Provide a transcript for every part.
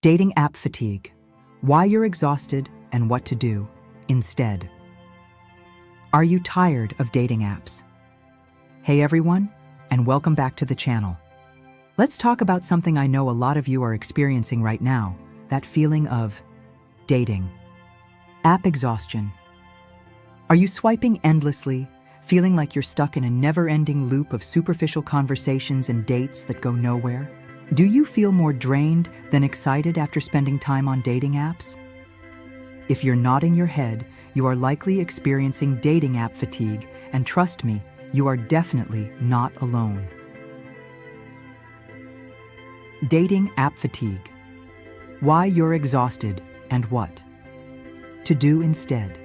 Dating app fatigue. Why you're exhausted and what to do instead. Are you tired of dating apps? Hey everyone, and welcome back to the channel. Let's talk about something I know a lot of you are experiencing right now, that feeling of dating. App exhaustion. Are you swiping endlessly, feeling like you're stuck in a never-ending loop of superficial conversations and dates that go nowhere? Do you feel more drained than excited after spending time on dating apps? If you're nodding your head, you are likely experiencing dating app fatigue, and trust me, you are definitely not alone. Dating app fatigue. Why you're exhausted and what to do instead.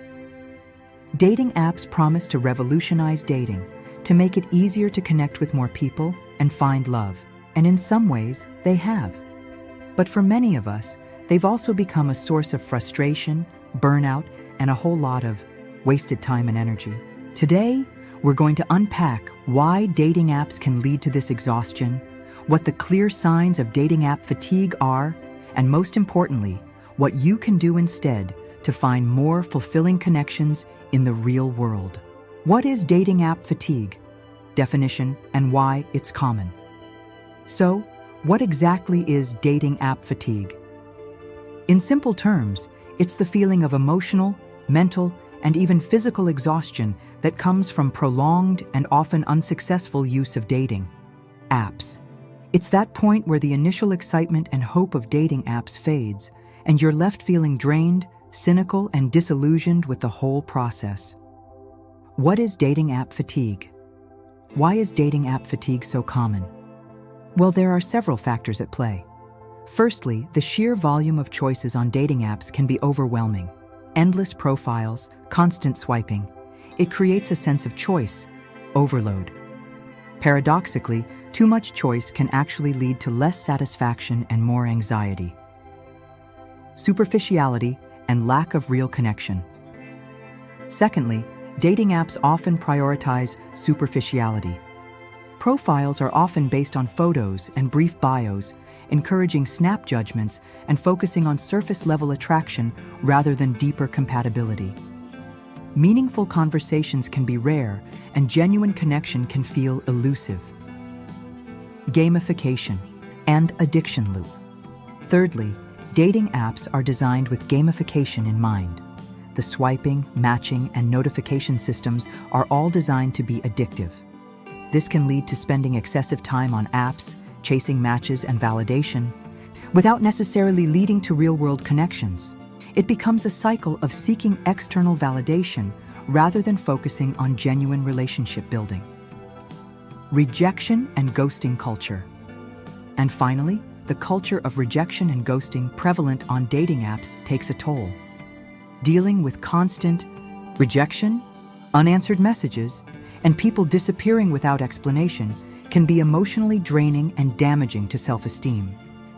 Dating apps promise to revolutionize dating, to make it easier to connect with more people and find love. And in some ways, they have. But for many of us, they've also become a source of frustration, burnout, and a whole lot of wasted time and energy. Today, we're going to unpack why dating apps can lead to this exhaustion, what the clear signs of dating app fatigue are, and most importantly, what you can do instead to find more fulfilling connections in the real world. What is dating app fatigue? Definition and why it's common. So, what exactly is dating app fatigue? In simple terms, it's the feeling of emotional, mental, and even physical exhaustion that comes from prolonged and often unsuccessful use of dating apps. It's that point where the initial excitement and hope of dating apps fades, and you're left feeling drained, cynical, and disillusioned with the whole process. What is dating app fatigue? Why is dating app fatigue so common? Well, there are several factors at play. Firstly, the sheer volume of choices on dating apps can be overwhelming. Endless profiles, constant swiping. It creates a sense of choice overload. Paradoxically, too much choice can actually lead to less satisfaction and more anxiety. Superficiality and lack of real connection. Secondly, dating apps often prioritize superficiality. Profiles are often based on photos and brief bios, encouraging snap judgments and focusing on surface-level attraction rather than deeper compatibility. Meaningful conversations can be rare, and genuine connection can feel elusive. Gamification and addiction loop. Thirdly, dating apps are designed with gamification in mind. The swiping, matching, and notification systems are all designed to be addictive. This can lead to spending excessive time on apps, chasing matches and validation, without necessarily leading to real-world connections. It becomes a cycle of seeking external validation rather than focusing on genuine relationship building. Rejection and ghosting culture. And finally, the culture of rejection and ghosting prevalent on dating apps takes a toll. Dealing with constant rejection, unanswered messages, and people disappearing without explanation can be emotionally draining and damaging to self-esteem.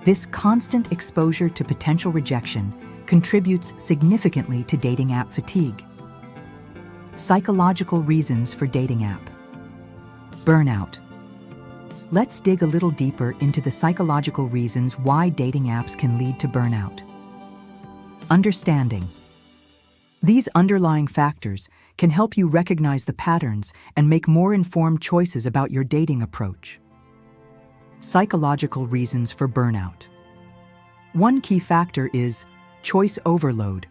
This constant exposure to potential rejection contributes significantly to dating app fatigue. Psychological reasons for dating app. Burnout. Let's dig a little deeper into the psychological reasons why dating apps can lead to burnout. Understanding. These underlying factors can help you recognize the patterns and make more informed choices about your dating approach. Psychological reasons for burnout. One key factor is choice overload.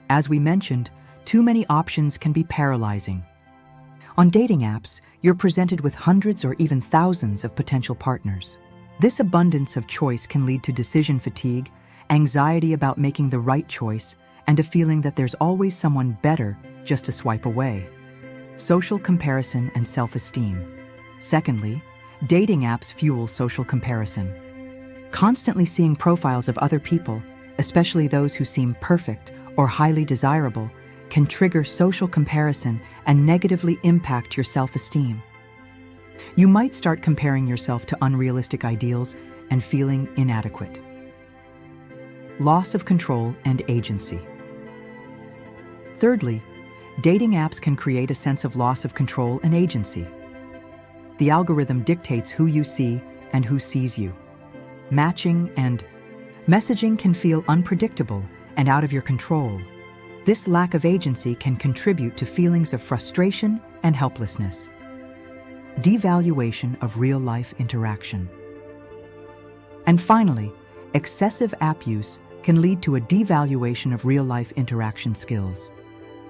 As we mentioned, too many options can be paralyzing. On dating apps, you're presented with hundreds or even thousands of potential partners. This abundance of choice can lead to decision fatigue, anxiety about making the right choice, and a feeling that there's always someone better just a swipe away. Social comparison and self-esteem. Secondly, dating apps fuel social comparison. Constantly seeing profiles of other people, especially those who seem perfect or highly desirable, can trigger social comparison and negatively impact your self-esteem. You might start comparing yourself to unrealistic ideals and feeling inadequate. Loss of control and agency. Thirdly, dating apps can create a sense of loss of control and agency. The algorithm dictates who you see and who sees you. Matching and Messaging can feel unpredictable and out of your control. This lack of agency can contribute to feelings of frustration and helplessness. Devaluation of real-life interaction. And finally, excessive app use can lead to a devaluation of real-life interaction skills.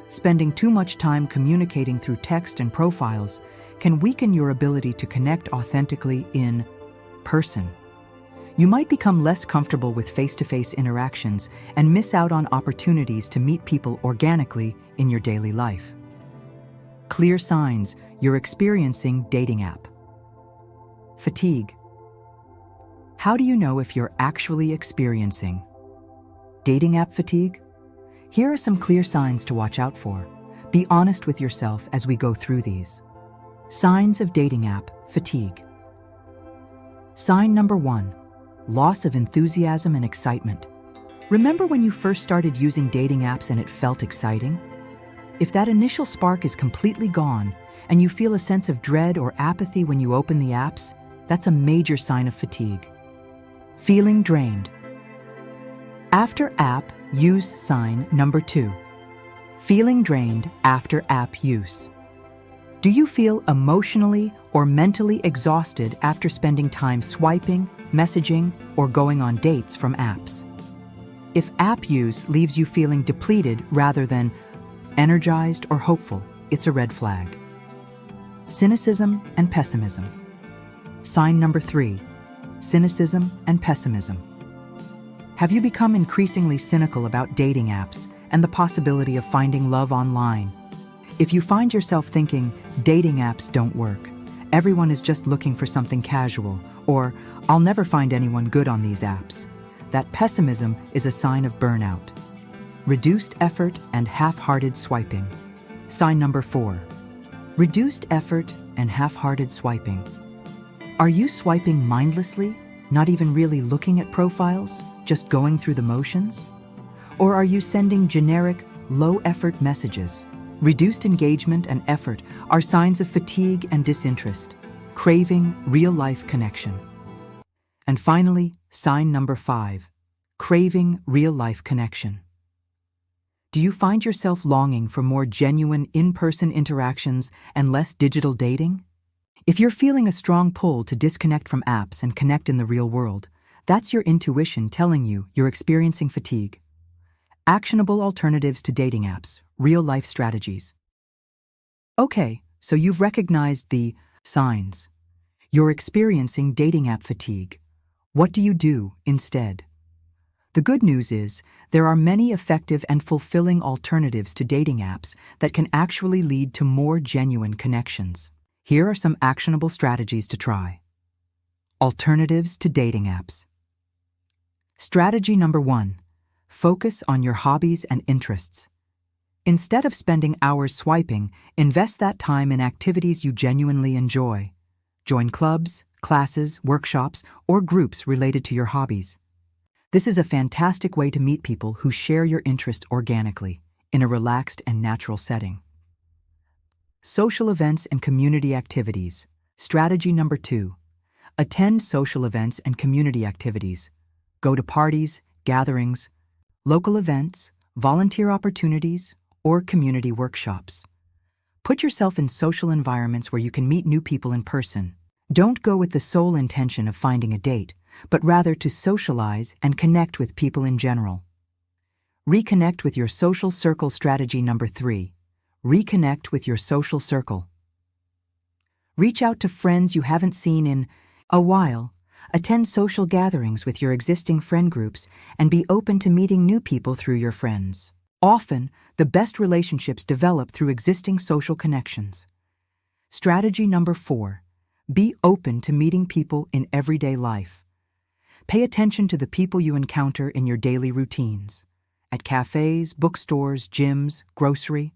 Spending too much time communicating through text and profiles can weaken your ability to connect authentically in person. You might become less comfortable with face-to-face interactions and miss out on opportunities to meet people organically in your daily life. Clear signs you're experiencing dating app fatigue. How do you know if you're actually experiencing dating app fatigue? Here are some clear signs to watch out for. Be honest with yourself as we go through these. Signs of dating app fatigue. Sign number 1. Loss of enthusiasm and excitement. Remember when you first started using dating apps and it felt exciting? If that initial spark is completely gone and you feel a sense of dread or apathy when you open the apps, that's a major sign of fatigue. Feeling drained. After app use sign number 2. Feeling drained after app use. Do you feel emotionally or mentally exhausted after spending time swiping, messaging, or going on dates from apps? If app use leaves you feeling depleted rather than energized or hopeful, it's a red flag. Cynicism and pessimism. Sign number 3. Cynicism and pessimism. Have you become increasingly cynical about dating apps and the possibility of finding love online? If you find yourself thinking, dating apps don't work, everyone is just looking for something casual, or I'll never find anyone good on these apps, that pessimism is a sign of burnout. Reduced effort and half-hearted swiping. Sign number 4. Reduced effort and half-hearted swiping. Are you swiping mindlessly, not even really looking at profiles, just going through the motions? Or are you sending generic, low-effort messages? Reduced engagement and effort are signs of fatigue and disinterest, craving real-life connection. And finally, sign number 5, craving real-life connection. Do you find yourself longing for more genuine in-person interactions and less digital dating? If you're feeling a strong pull to disconnect from apps and connect in the real world, that's your intuition telling you you're experiencing fatigue. Actionable alternatives to dating apps, real-life strategies. Okay, so you've recognized the signs. You're experiencing dating app fatigue. What do you do instead? The good news is, there are many effective and fulfilling alternatives to dating apps that can actually lead to more genuine connections. Here are some actionable strategies to try. Alternatives to dating apps. Strategy number 1. Focus on your hobbies and interests. Instead of spending hours swiping, invest that time in activities you genuinely enjoy. Join clubs, classes, workshops, or groups related to your hobbies. This is a fantastic way to meet people who share your interests organically, in a relaxed and natural setting. Social events and community activities. Strategy number 2. Attend social events and community activities. Go to parties, gatherings, local events, volunteer opportunities, or community workshops. Put yourself in social environments where you can meet new people in person. Don't go with the sole intention of finding a date, but rather to socialize and connect with people in general. Reconnect with your social circle. Strategy number 3. Reconnect with your social circle. Reach out to friends you haven't seen in a while. Attend social gatherings with your existing friend groups and be open to meeting new people through your friends. Often, the best relationships develop through existing social connections. Strategy number 4. Be open to meeting people in everyday life. Pay attention to the people you encounter in your daily routines, at cafes, bookstores, gyms, grocery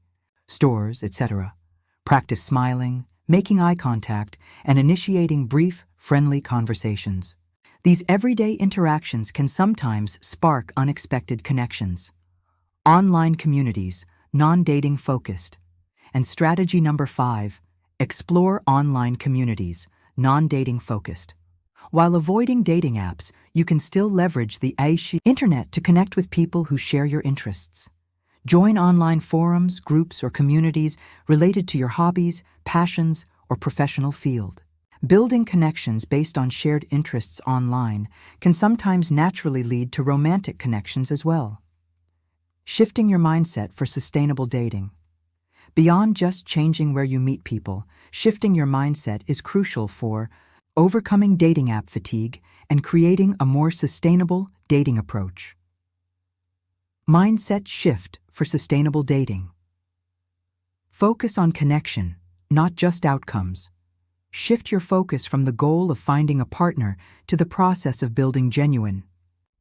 stores, etc. Practice smiling, making eye contact, and initiating brief, friendly conversations. These everyday interactions can sometimes spark unexpected connections. Online communities, non-dating focused. And strategy number 5, explore online communities, non-dating focused. While avoiding dating apps, you can still leverage the internet to connect with people who share your interests. Join online forums, groups, or communities related to your hobbies, passions, or professional field. Building connections based on shared interests online can sometimes naturally lead to romantic connections as well. Shifting your mindset for sustainable dating. Beyond just changing where you meet people, shifting your mindset is crucial for overcoming dating app fatigue and creating a more sustainable dating approach. Mindset shift for sustainable dating. Focus on connection, not just outcomes. Shift your focus from the goal of finding a partner to the process of building genuine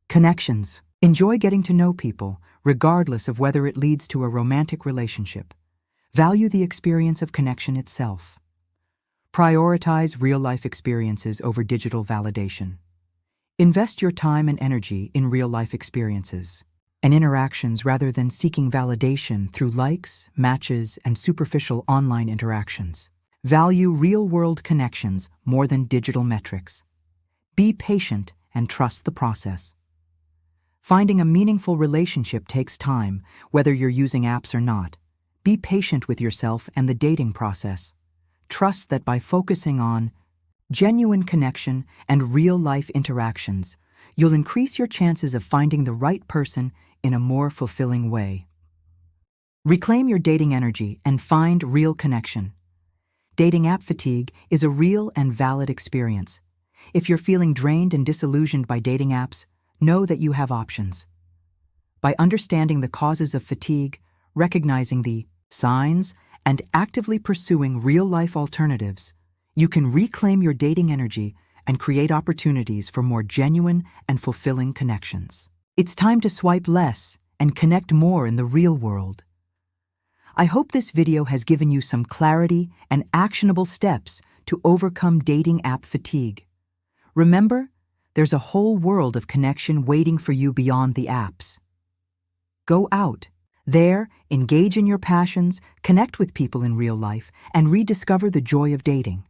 connections. Enjoy getting to know people, regardless of whether it leads to a romantic relationship. Value the experience of connection itself. Prioritize real-life experiences over digital validation. Invest your time and energy in real-life experiences and interactions rather than seeking validation through likes, matches, and superficial online interactions. Value real-world connections more than digital metrics. Be patient and trust the process. Finding a meaningful relationship takes time, whether you're using apps or not. Be patient with yourself and the dating process. Trust that by focusing on genuine connection and real-life interactions, you'll increase your chances of finding the right person in a more fulfilling way. Reclaim your dating energy and find real connection. Dating app fatigue is a real and valid experience. If you're feeling drained and disillusioned by dating apps, know that you have options. By understanding the causes of fatigue, recognizing the signs, and actively pursuing real-life alternatives, you can reclaim your dating energy and create opportunities for more genuine and fulfilling connections. It's time to swipe less and connect more in the real world. I hope this video has given you some clarity and actionable steps to overcome dating app fatigue. Remember, there's a whole world of connection waiting for you beyond the apps. Go out there, engage in your passions, connect with people in real life, and rediscover the joy of dating.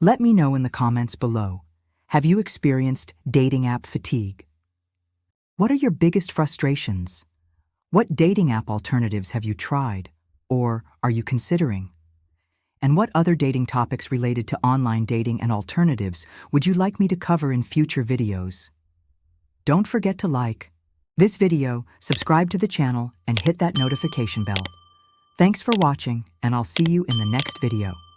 Let me know in the comments below. Have you experienced dating app fatigue? What are your biggest frustrations? What dating app alternatives have you tried, or are you considering? And what other dating topics related to online dating and alternatives would you like me to cover in future videos? Don't forget to like this video, subscribe to the channel, and hit that notification bell. Thanks for watching, and I'll see you in the next video.